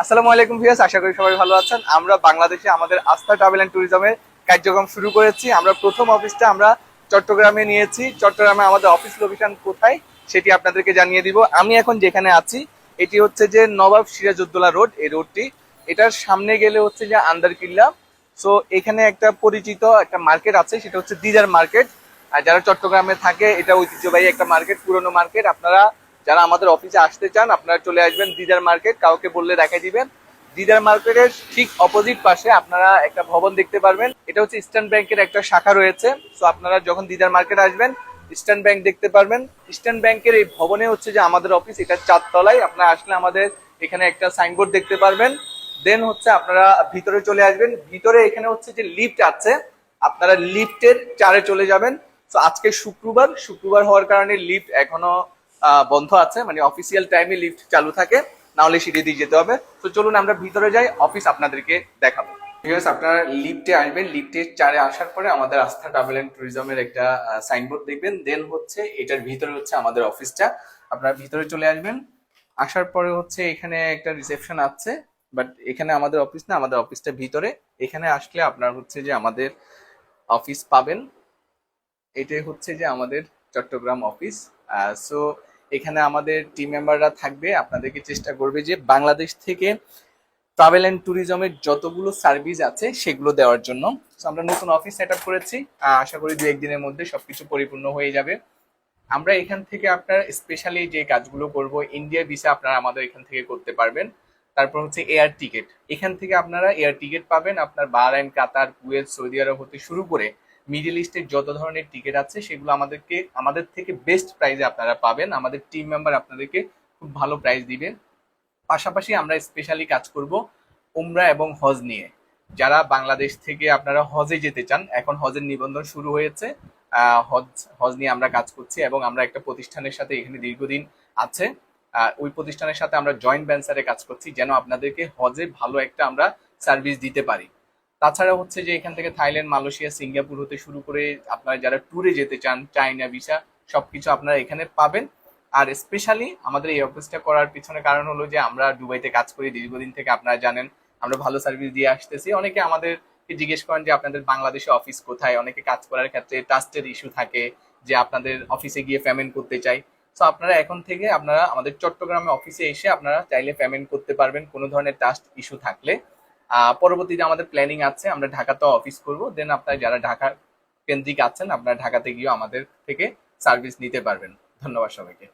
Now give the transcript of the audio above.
আসসালামু আলাইকুম ভিউয়ার্স, আশা করি সবাই ভালো আছেন। আমরা বাংলাদেশে আমাদের আস্থা ট্রাভেল এন্ড ট্যুরিজমের কার্যক্রম শুরু করেছি। আমরা প্রথম অফিসটা আমরা চট্টগ্রামে নিয়েছি। চট্টগ্রামে আমাদের অফিস লোকেশন কোথায় সেটি আপনাদেরকে জানিয়ে দিব। আমি এখন যেখানে আছি এটি হচ্ছে যে নবাব সিরাজউদ্দৌলা রোড, এই রোডটি। এটার সামনে গেলে হচ্ছে যে আন্দারকিল্লা। সো এখানে একটা পরিচিত একটা মার্কেট আছে, সেটা হচ্ছে দিদার মার্কেট। আর যারা চট্টগ্রামে থাকে, এটা ঐতিহ্যবাহী একটা মার্কেট, পুরনো মার্কেট। আপনারা যারা আমাদের অফিসে আসতে চান আপনারা চলে আসবেন দিদার মার্কেট, কাউকে বললে দেখাই দিবেন। দিদার মার্কেটের ঠিক অপোজিট পাশে আপনারা একটা ভবন দেখতে পারবেন, এটা হচ্ছে ইস্টার্ন ব্যাংকের একটা শাখা রয়েছে। সো আপনারা যখন দিদার মার্কেট আসবেন ইস্টার্ন ব্যাংক দেখতে পারবেন। ইস্টার্ন ব্যাংকের এই ভবনে হচ্ছে যে আমাদের অফিস, এটা 4 তলায়। আপনারা আসলে আমাদের এখানে একটা সাইনবোর্ড দেখতে পারবেন। দেন হচ্ছে আপনারা ভিতরে চলে আসবেন। ভিতরে এখানে হচ্ছে যে লিফট আছে, আপনারা লিফটের 4-এ চলে যাবেন। তো আজকে শুক্রবার, শুক্রবার হওয়ার কারণে লিফট এখনো বন্ধ আছে, মানে অফিসিয়াল টাইমে লিফট চালু থাকে, না হলে সিঁড়ি দিয়ে যেতে হবে। তো চলুন আমরা ভিতরে যাই, অফিস আপনাদেরকে দেখাবো। ঠিক আছে, আপনারা লিফটে আসবেন। লিফটে 4-এ আসার পরে আমাদের আস্থা ট্রাভেল এন্ড ট্যুরিজমের একটা সাইনবোর্ড দেখবেন। দেন হচ্ছে এটার ভিতরে হচ্ছে আমাদের অফিসটা। আপনারা ভিতরে চলে আসবেন। আসার পরে হচ্ছে এখানে একটা রিসেপশন আছে, বাট এখানে আমাদের অফিস না, আমাদের অফিসটা ভিতরে। এখানে আসলে আপনার হচ্ছে যে আমাদের অফিস পাবেন। এটাই হচ্ছে যে আমাদের চট্টগ্রাম অফিস। সো এখানে আমাদের টিম মেম্বাররা থাকবে, আপনাদেরকে চেষ্টা করবে যে বাংলাদেশ থেকে ট্রাভেল এন্ড ট্যুরিজমের যতগুলো সার্ভিস আছে সেগুলো দেওয়ার জন্য। So, আমরা নতুন অফিস সেট আপ করেছি। আশা করি 2-1 দিনের মধ্যে সবকিছু পরিপূর্ণ হয়ে যাবে। আমরা এখান থেকে আপনার স্পেশালি যে কাজগুলো করব, ইন্ডিয়া ভিসা আপনারা আমাদের এখান থেকে করতে পারবেন। তারপর হচ্ছে এয়ার টিকিট, এখান থেকে আপনারা এয়ার টিকিট পাবেন। আপনার বাহরাইন, কাতার, কুয়েত, সৌদি আরব হতে শুরু করে মিডল ইস্টের যত ধরনের টিকিট আছে সেগুলো আমাদের থেকে বেস্ট প্রাইসে আপনারা পাবেন। আমাদের টিম মেম্বার আপনাদেরকে খুব ভালো প্রাইস দিবেন। পাশাপাশি আমরা স্পেশালি কাজ করব উমরা এবং হজ নিয়ে। যারা বাংলাদেশ থেকে আপনারা হজে যেতে চান, এখন হজের নিবন্ধন শুরু হয়েছে। হজ হজ নিয়ে আমরা কাজ করছি এবং আমরা একটা প্রতিষ্ঠানের সাথে এখানে দীর্ঘদিন আছে। ওই প্রতিষ্ঠানের সাথে আমরা জয়েন্ট ভেঞ্চারে কাজ করছি, যেন আপনাদেরকে হজে ভালো একটা আমরা সার্ভিস দিতে পারি। তাছাড়া হচ্ছে যে এখান থেকে থাইল্যান্ড, মালয়েশিয়া, সিঙ্গাপুর হতে শুরু করে আপনারা যারা ট্যুরে যেতে চান, চাইনা ভিসা, সবকিছু আপনারা এখানে পাবেন। আর স্পেশালি আমাদের এই অফিসটা করার পিছনে কারণ হলো যে আমরা দুবাইতে কাজ করি দীর্ঘদিন থেকে, আপনারা জানেন আমরা ভালো সার্ভিস দিয়ে আসতেছি। অনেকে আমাদেরকে জিজ্ঞেস করেন যে আপনাদের বাংলাদেশে অফিস কোথায়। অনেকে কাজ করার ক্ষেত্রে ট্রাস্টের ইস্যু থাকে, যে আপনাদের অফিসে গিয়ে পেমেন্ট করতে চাই। তো আপনারা এখন থেকে আপনারা আমাদের চট্টগ্রামে অফিসে এসে আপনারা চাইলে পেমেন্ট করতে পারবেন কোনো ধরনের ট্রাস্ট ইস্যু থাকলে। পরবর্তীতে আমাদের প্ল্যানিং আছে আমরা ঢাকাতেও অফিস করব। দেন আপনারা যারা ঢাকা কেন্দ্রিক আছেন আপনারা ঢাকাতে গিয়েও আমাদের থেকে সার্ভিস নিতে পারবেন। ধন্যবাদ সবাইকে।